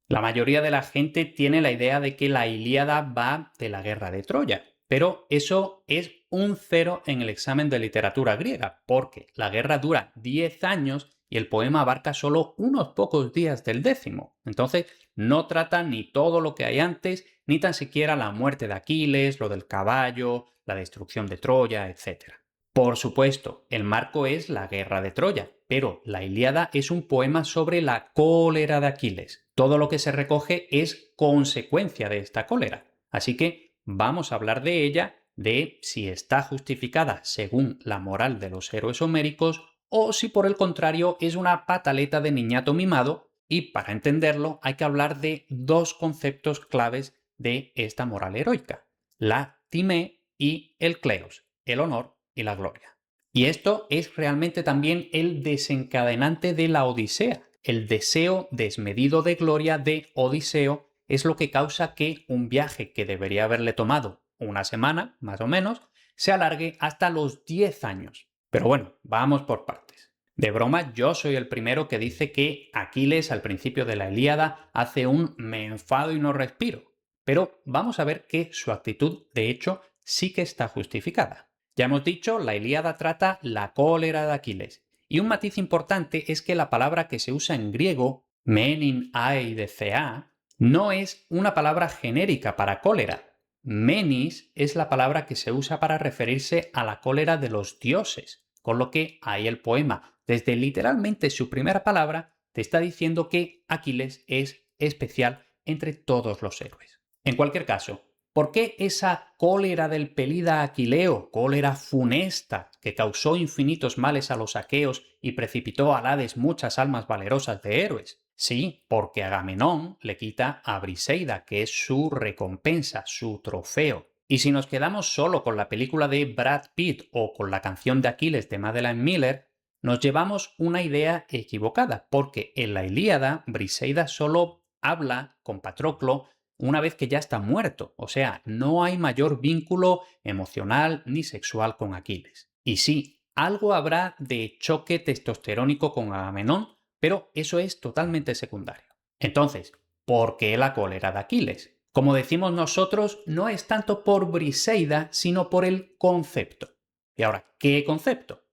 La mayoría de la gente tiene la idea de que la Ilíada va de la guerra de Troya, pero eso es un cero en el examen de literatura griega, porque la guerra dura 10 años y el poema abarca solo unos pocos días del décimo. Entonces, no trata ni todo lo que hay antes, ni tan siquiera la muerte de Aquiles, lo del caballo, la destrucción de Troya, etc. Por supuesto, el marco es la guerra de Troya, pero la Ilíada es un poema sobre la cólera de Aquiles. Todo lo que se recoge es consecuencia de esta cólera. Así que vamos a hablar de ella, de si está justificada según la moral de los héroes homéricos o si por el contrario es una pataleta de niñato mimado, y para entenderlo hay que hablar de dos conceptos claves de esta moral heroica: la timé y el kleos, el honor y la gloria. Y esto es realmente también el desencadenante de la Odisea. El deseo desmedido de gloria de Odiseo es lo que causa que un viaje que debería haberle tomado una semana, más o menos, se alargue hasta los 10 años. Pero bueno, vamos por partes. De broma, yo soy el primero que dice que Aquiles al principio de la Ilíada hace un me enfado y no respiro. Pero vamos a ver que su actitud, de hecho, sí que está justificada. Ya hemos dicho, la Ilíada trata la cólera de Aquiles. Y un matiz importante es que la palabra que se usa en griego, menin ai de cea, no es una palabra genérica para cólera. Menis es la palabra que se usa para referirse a la cólera de los dioses, con lo que ahí el poema, desde literalmente su primera palabra, te está diciendo que Aquiles es especial entre todos los héroes. En cualquier caso, ¿por qué esa cólera del pelida Aquileo, cólera funesta que causó infinitos males a los aqueos y precipitó al Hades muchas almas valerosas de héroes? Sí, porque Agamenón le quita a Briseida, que es su recompensa, su trofeo. Y si nos quedamos solo con la película de Brad Pitt o con la canción de Aquiles de Madeline Miller, nos llevamos una idea equivocada, porque en la Ilíada Briseida solo habla con Patroclo una vez que ya está muerto, o sea, no hay mayor vínculo emocional ni sexual con Aquiles. Y sí, algo habrá de choque testosterónico con Agamenón, pero eso es totalmente secundario. Entonces, ¿por qué la cólera de Aquiles? Como decimos nosotros, no es tanto por Briseida, sino por el concepto. Y ahora, ¿qué concepto?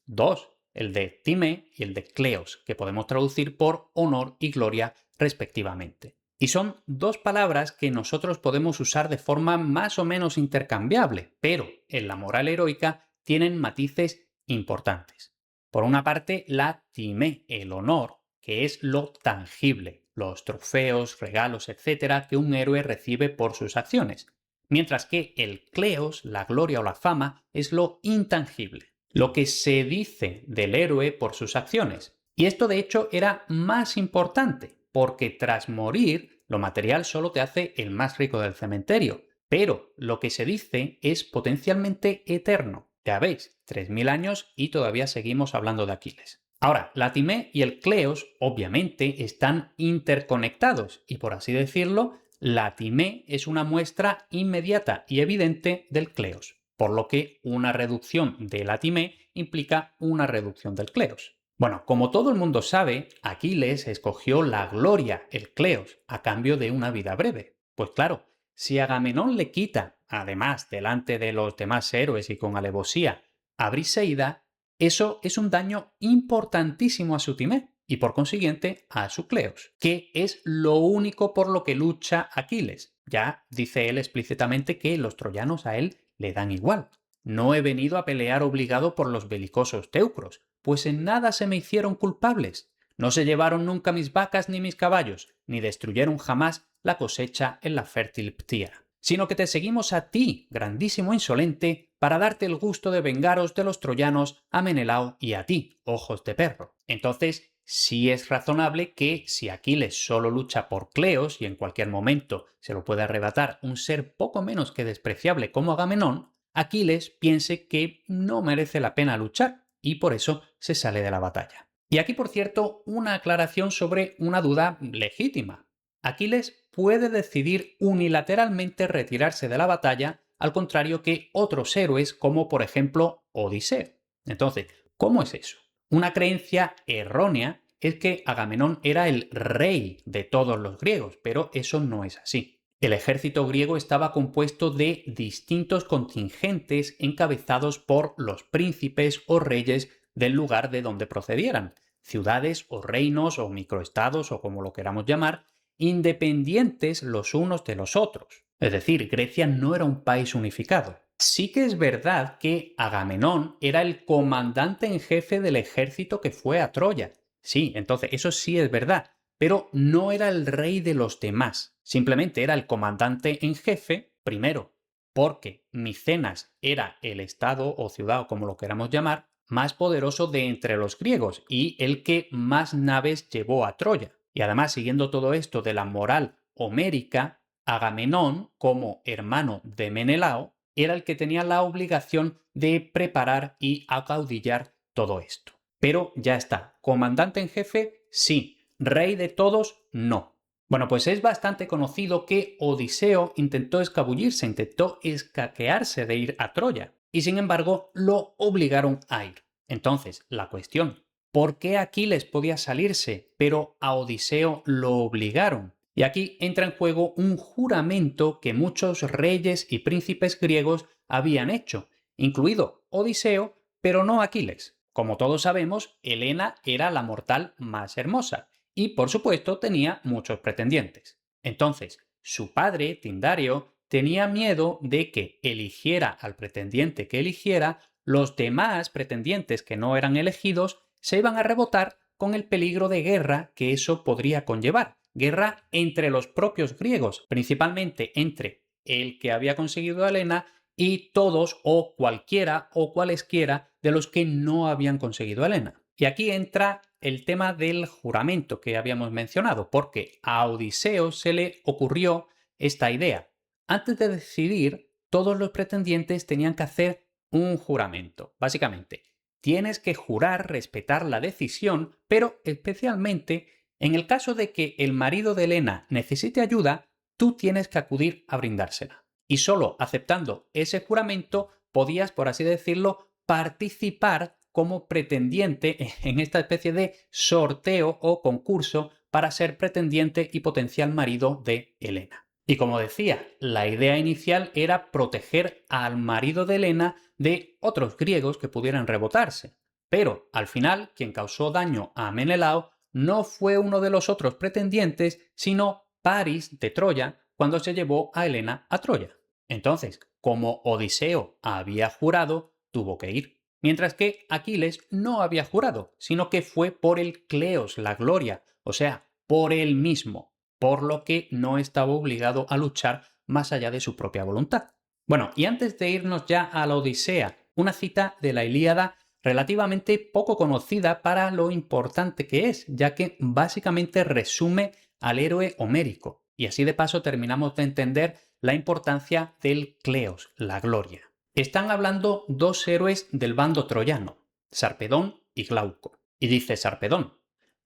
Dos, el de Time y el de Kleos, que podemos traducir por honor y gloria respectivamente. Y son dos palabras que nosotros podemos usar de forma más o menos intercambiable, pero en la moral heroica tienen matices importantes. Por una parte, la time, el honor, que es lo tangible, los trofeos, regalos, etcétera, que un héroe recibe por sus acciones, mientras que el kleos, la gloria o la fama, es lo intangible, lo que se dice del héroe por sus acciones. Y esto de hecho era más importante, porque tras morir, lo material solo te hace el más rico del cementerio, pero lo que se dice es potencialmente eterno. Ya veis, 3000 años y todavía seguimos hablando de Aquiles. Ahora, la Timé y el Kleos obviamente están interconectados y, por así decirlo, la Timé es una muestra inmediata y evidente del Kleos, por lo que una reducción de la Timé implica una reducción del Kleos. Bueno, como todo el mundo sabe, Aquiles escogió la gloria, el Kleos, a cambio de una vida breve. Pues claro, si Agamenón le quita, además delante de los demás héroes y con alevosía, a Briseida, eso es un daño importantísimo a su Timé y por consiguiente a su Kleos, que es lo único por lo que lucha Aquiles. Ya dice él explícitamente que los troyanos a él le dan igual. No he venido a pelear obligado por los belicosos teucros, pues en nada se me hicieron culpables. No se llevaron nunca mis vacas ni mis caballos, ni destruyeron jamás la cosecha en la fértil Ptía, sino que te seguimos a ti, grandísimo insolente, para darte el gusto de vengaros de los troyanos a Menelao y a ti, ojos de perro. Entonces, sí es razonable que si Aquiles solo lucha por Cleos y en cualquier momento se lo puede arrebatar un ser poco menos que despreciable como Agamenón, Aquiles piense que no merece la pena luchar y por eso se sale de la batalla. Y aquí, por cierto, una aclaración sobre una duda legítima. Aquiles puede decidir unilateralmente retirarse de la batalla, al contrario que otros héroes como por ejemplo Odiseo. Entonces, ¿cómo es eso? Una creencia errónea es que Agamenón era el rey de todos los griegos, pero eso no es así. El ejército griego estaba compuesto de distintos contingentes encabezados por los príncipes o reyes del lugar de donde procedieran, ciudades o reinos o microestados o como lo queramos llamar, independientes los unos de los otros. Es decir, Grecia no era un país unificado. Sí que es verdad que Agamenón era el comandante en jefe del ejército que fue a Troya. Sí, entonces eso sí es verdad, pero no era el rey de los demás. Simplemente era el comandante en jefe, primero, porque Micenas era el estado o ciudad o como lo queramos llamar, más poderoso de entre los griegos y el que más naves llevó a Troya. Y además, siguiendo todo esto de la moral homérica, Agamenón, como hermano de Menelao, era el que tenía la obligación de preparar y acaudillar todo esto. Pero ya está, comandante en jefe, sí, rey de todos, no. Bueno, pues es bastante conocido que Odiseo intentó escabullirse, intentó escaquearse de ir a Troya, y sin embargo lo obligaron a ir. Entonces, la cuestión, ¿por qué Aquiles podía salirse, pero a Odiseo lo obligaron? Y aquí entra en juego un juramento que muchos reyes y príncipes griegos habían hecho, incluido Odiseo, pero no Aquiles. Como todos sabemos, Helena era la mortal más hermosa y, por supuesto, tenía muchos pretendientes. Entonces, su padre, Tindario, tenía miedo de que eligiera al pretendiente que eligiera, los demás pretendientes que no eran elegidos se iban a rebotar con el peligro de guerra que eso podría conllevar. Guerra entre los propios griegos, principalmente entre el que había conseguido a Helena y todos o cualquiera o cualesquiera de los que no habían conseguido a Helena. Y aquí entra el tema del juramento que habíamos mencionado, porque a Odiseo se le ocurrió esta idea. Antes de decidir, todos los pretendientes tenían que hacer un juramento. Básicamente, tienes que jurar respetar la decisión, pero especialmente en el caso de que el marido de Helena necesite ayuda, tú tienes que acudir a brindársela. Y solo aceptando ese juramento podías, por así decirlo, participar como pretendiente en esta especie de sorteo o concurso para ser pretendiente y potencial marido de Helena. Y como decía, la idea inicial era proteger al marido de Helena de otros griegos que pudieran rebotarse. Pero al final, quien causó daño a Menelao no fue uno de los otros pretendientes, sino Paris de Troya, cuando se llevó a Helena a Troya. Entonces, como Odiseo había jurado, tuvo que ir. Mientras que Aquiles no había jurado, sino que fue por el Cleos, la gloria, o sea, por él mismo, por lo que no estaba obligado a luchar más allá de su propia voluntad. Bueno, y antes de irnos ya a la Odisea, una cita de la Ilíada relativamente poco conocida para lo importante que es, ya que básicamente resume al héroe homérico. Y así de paso terminamos de entender la importancia del Cleos, la gloria. Están hablando dos héroes del bando troyano, Sarpedón y Glauco. Y dice Sarpedón: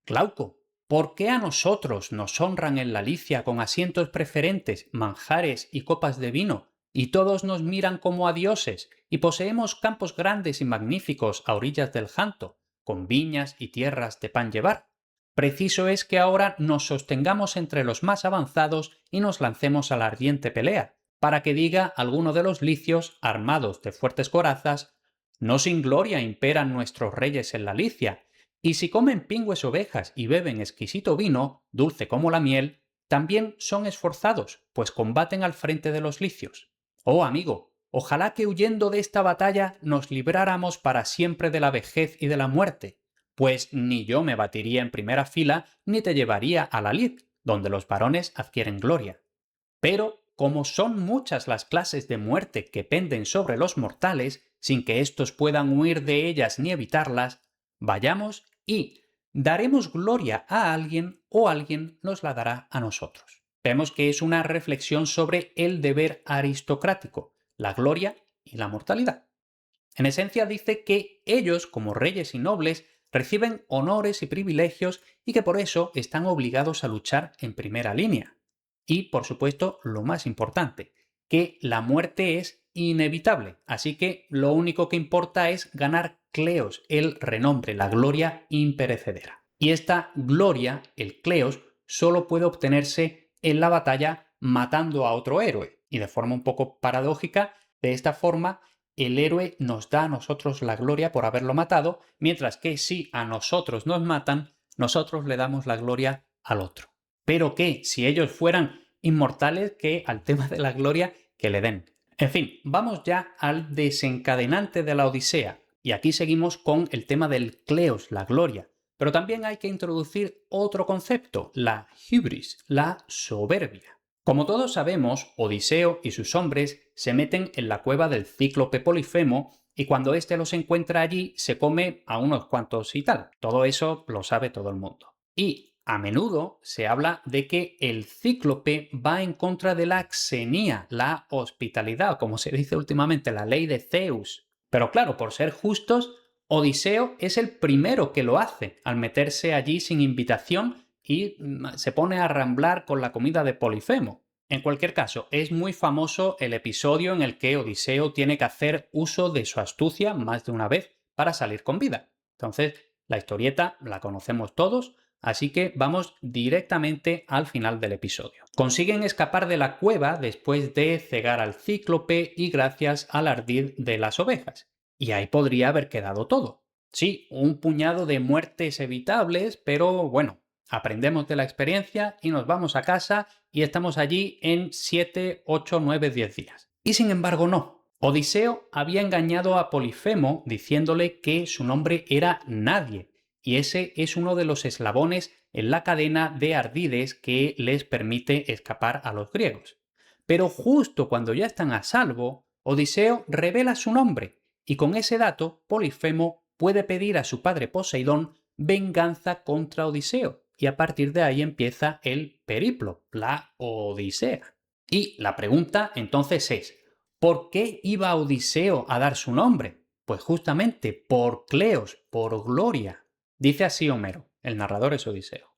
Glauco, ¿por qué a nosotros nos honran en la Licia con asientos preferentes, manjares y copas de vino, y todos nos miran como a dioses, y poseemos campos grandes y magníficos a orillas del Janto, con viñas y tierras de pan llevar? Preciso es que ahora nos sostengamos entre los más avanzados y nos lancemos a la ardiente pelea, para que diga alguno de los licios, armados de fuertes corazas: no sin gloria imperan nuestros reyes en la Licia, y si comen pingües ovejas y beben exquisito vino, dulce como la miel, también son esforzados, pues combaten al frente de los licios. Oh amigo, ojalá que huyendo de esta batalla nos libráramos para siempre de la vejez y de la muerte, pues ni yo me batiría en primera fila ni te llevaría a la lid, donde los varones adquieren gloria. Pero, como son muchas las clases de muerte que penden sobre los mortales, sin que éstos puedan huir de ellas ni evitarlas, vayamos y daremos gloria a alguien o alguien nos la dará a nosotros. Vemos que es una reflexión sobre el deber aristocrático, la gloria y la mortalidad. En esencia dice que ellos, como reyes y nobles, reciben honores y privilegios y que por eso están obligados a luchar en primera línea. Y, por supuesto, lo más importante, que la muerte es inevitable, así que lo único que importa es ganar Cleos, el renombre, la gloria imperecedera. Y esta gloria, el kleos, solo puede obtenerse en la batalla matando a otro héroe. Y de forma un poco paradójica, de esta forma, el héroe nos da a nosotros la gloria por haberlo matado, mientras que si a nosotros nos matan, nosotros le damos la gloria al otro. Pero que si ellos fueran inmortales, que al tema de la gloria que le den. En fin, vamos ya al desencadenante de la Odisea. Y aquí seguimos con el tema del kleos, la gloria. Pero también hay que introducir otro concepto, la hybris, la soberbia. Como todos sabemos, Odiseo y sus hombres se meten en la cueva del cíclope Polifemo y cuando éste los encuentra allí se come a unos cuantos y tal. Todo eso lo sabe todo el mundo. Y a menudo se habla de que el cíclope va en contra de la xenía, la hospitalidad, como se dice últimamente, la ley de Zeus. Pero claro, por ser justos, Odiseo es el primero que lo hace al meterse allí sin invitación y se pone a ramblar con la comida de Polifemo. En cualquier caso, es muy famoso el episodio en el que Odiseo tiene que hacer uso de su astucia más de una vez para salir con vida. Entonces, la historieta la conocemos todos, así que vamos directamente al final del episodio. Consiguen escapar de la cueva después de cegar al cíclope y gracias al ardid de las ovejas. Y ahí podría haber quedado todo. Sí, un puñado de muertes evitables, pero bueno, aprendemos de la experiencia y nos vamos a casa y estamos allí en 7, 8, 9, 10 días. Y sin embargo no. Odiseo había engañado a Polifemo diciéndole que su nombre era Nadie, y ese es uno de los eslabones en la cadena de ardides que les permite escapar a los griegos. Pero justo cuando ya están a salvo, Odiseo revela su nombre, y con ese dato Polifemo puede pedir a su padre Poseidón venganza contra Odiseo, y a partir de ahí empieza el periplo, la Odisea. Y la pregunta entonces es, ¿por qué iba Odiseo a dar su nombre? Pues justamente por Cleos, por gloria. Dice así Homero, el narrador es Odiseo.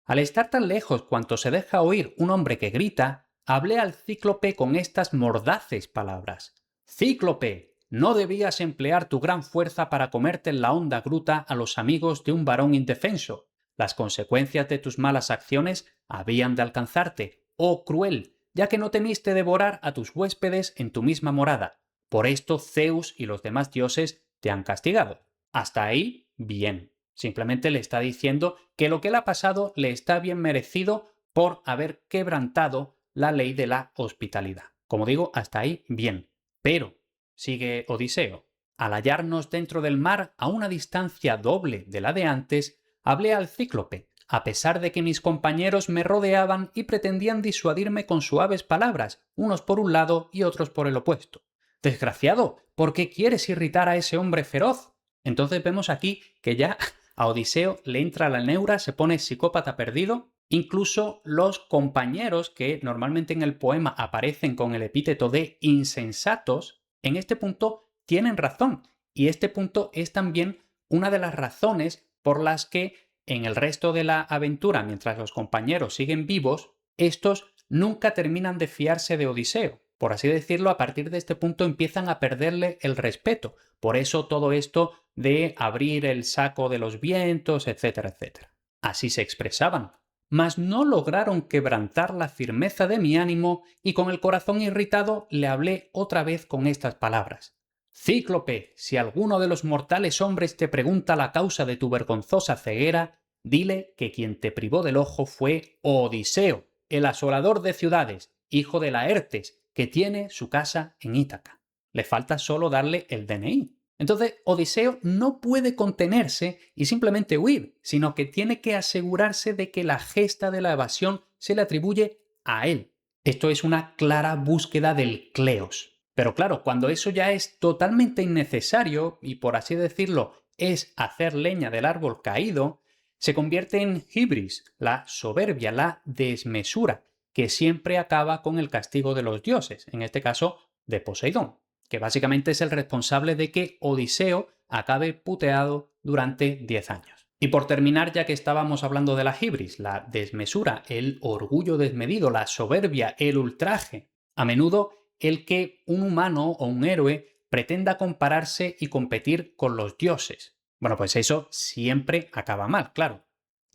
Al estar tan lejos cuanto se deja oír un hombre que grita, hablé al cíclope con estas mordaces palabras. Cíclope, no debías emplear tu gran fuerza para comerte en la honda gruta a los amigos de un varón indefenso. Las consecuencias de tus malas acciones habían de alcanzarte, oh cruel, ya que no temiste devorar a tus huéspedes en tu misma morada. Por esto Zeus y los demás dioses te han castigado. Hasta ahí, bien. Simplemente le está diciendo que lo que le ha pasado le está bien merecido por haber quebrantado la ley de la hospitalidad. Como digo, hasta ahí bien. Pero, sigue Odiseo, al hallarnos dentro del mar a una distancia doble de la de antes, hablé al cíclope, a pesar de que mis compañeros me rodeaban y pretendían disuadirme con suaves palabras, unos por un lado y otros por el opuesto. Desgraciado, ¿por qué quieres irritar a ese hombre feroz? Entonces vemos aquí que ya a Odiseo le entra la neura, se pone psicópata perdido. Incluso los compañeros que normalmente en el poema aparecen con el epíteto de insensatos, en este punto tienen razón. Y este punto es también una de las razones por las que en el resto de la aventura, mientras los compañeros siguen vivos, estos nunca terminan de fiarse de Odiseo. Por así decirlo, a partir de este punto empiezan a perderle el respeto. Por eso todo esto de abrir el saco de los vientos, etcétera, etcétera. Así se expresaban. Mas no lograron quebrantar la firmeza de mi ánimo y con el corazón irritado le hablé otra vez con estas palabras. Cíclope, si alguno de los mortales hombres te pregunta la causa de tu vergonzosa ceguera, dile que quien te privó del ojo fue Odiseo, el asolador de ciudades, hijo de Laertes, que tiene su casa en Ítaca. Le falta solo darle el DNI. Entonces, Odiseo no puede contenerse y simplemente huir, sino que tiene que asegurarse de que la gesta de la evasión se le atribuye a él. Esto es una clara búsqueda del kleos. Pero claro, cuando eso ya es totalmente innecesario y por así decirlo es hacer leña del árbol caído, se convierte en hybris, la soberbia, la desmesura, que siempre acaba con el castigo de los dioses, en este caso de Poseidón, que básicamente es el responsable de que Odiseo acabe puteado durante 10 años. Y por terminar, ya que estábamos hablando de la hibris, la desmesura, el orgullo desmedido, la soberbia, el ultraje, a menudo el que un humano o un héroe pretenda compararse y competir con los dioses. Bueno, pues eso siempre acaba mal, claro.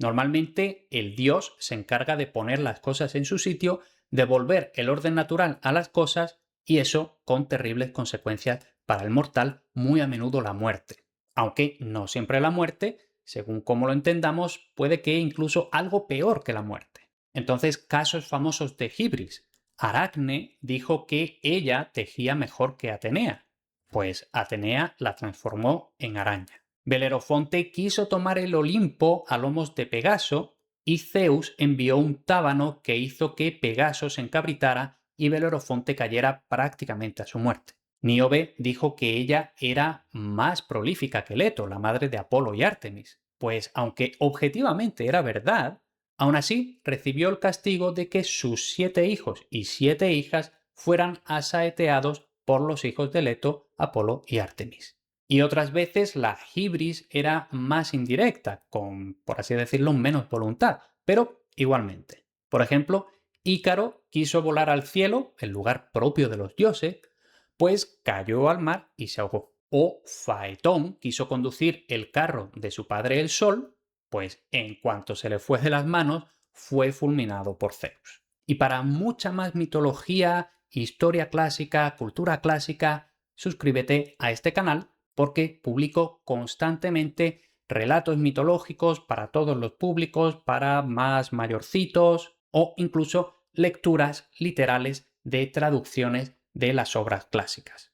Normalmente el dios se encarga de poner las cosas en su sitio, devolver el orden natural a las cosas y eso con terribles consecuencias para el mortal, muy a menudo la muerte. Aunque no siempre la muerte, según como lo entendamos, puede que incluso algo peor que la muerte. Entonces, casos famosos de Hibris. Aracne dijo que ella tejía mejor que Atenea, pues Atenea la transformó en araña. Belerofonte quiso tomar el Olimpo a lomos de Pegaso y Zeus envió un tábano que hizo que Pegaso se encabritara y Belerofonte cayera prácticamente a su muerte. Níobe dijo que ella era más prolífica que Leto, la madre de Apolo y Artemis, pues aunque objetivamente era verdad, aún así recibió el castigo de que sus 7 hijos y 7 hijas fueran asaeteados por los hijos de Leto, Apolo y Artemis. Y otras veces la hibris era más indirecta, con, por así decirlo, menos voluntad, pero igualmente. Por ejemplo, Ícaro quiso volar al cielo, el lugar propio de los dioses, pues cayó al mar y se ahogó. O Faetón quiso conducir el carro de su padre el Sol, pues en cuanto se le fue de las manos, fue fulminado por Zeus. Y para mucha más mitología, historia clásica, cultura clásica, suscríbete a este canal porque publico constantemente relatos mitológicos para todos los públicos, para más mayorcitos o incluso lecturas literales de traducciones de las obras clásicas.